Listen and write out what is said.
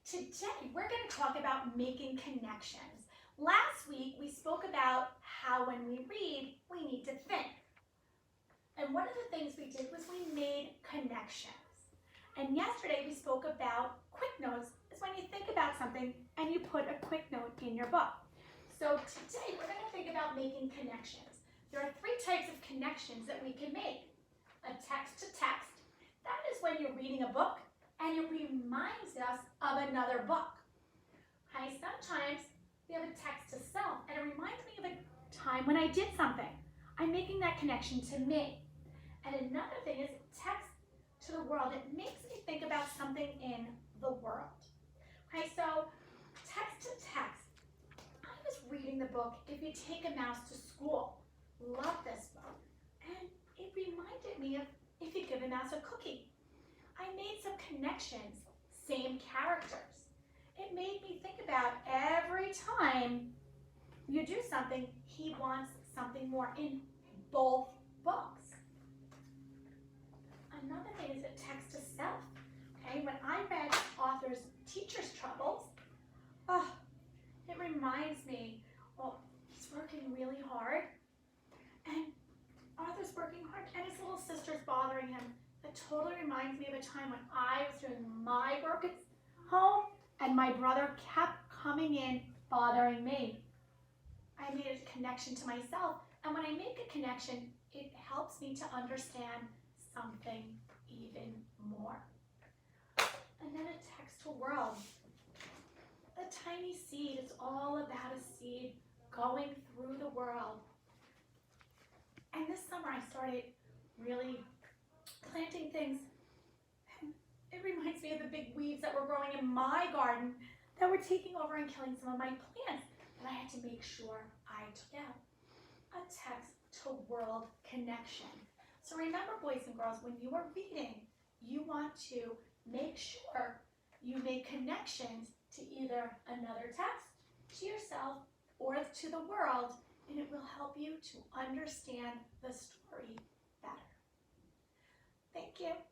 Today, we're going to talk about making connections. Last week, we spoke about how when we read, we need to think. And one of the things we did was we made connections. And yesterday, we spoke about quick notes. Is when you think about something and you put a quick note in your book. So today, we're going to think about making connections. There are three types of connections that we can make. A text to text. That is when you're reading a book and it reminds us of another book. Okay, sometimes we have a text to self and it reminds me of a time when I did something. I'm making that connection to me. And another thing is text to the world. It makes me think about something in the world. Okay, so text to text. I was reading the book, If You Take a Mouse to School. Love this book. And it reminded me of If You Give a Mouse a Cookie. I made some connections, same characters. It made me think about every time you do something, he wants something more in both books. Another thing is a text to self. Okay, when I read author's Teacher's Troubles, it reminds me, well, he's working really hard, and Arthur's working hard, and his little sister's bothering him. That totally reminds me of a time when I was doing my work at home, and my brother kept coming in, bothering me. I made a connection to myself, and when I make a connection, it helps me to understand something even more. And then a text to world. A tiny seed is all about a seed going through the world. And this summer I started really planting things. It reminds me of the big weeds that were growing in my garden that were taking over and killing some of my plants. And I had to make sure I took out a text to world connection. So remember, boys and girls, when you are reading, you want to make sure you make connections to either another text, to yourself, or to the world, and it will help you to understand the story better. Thank you.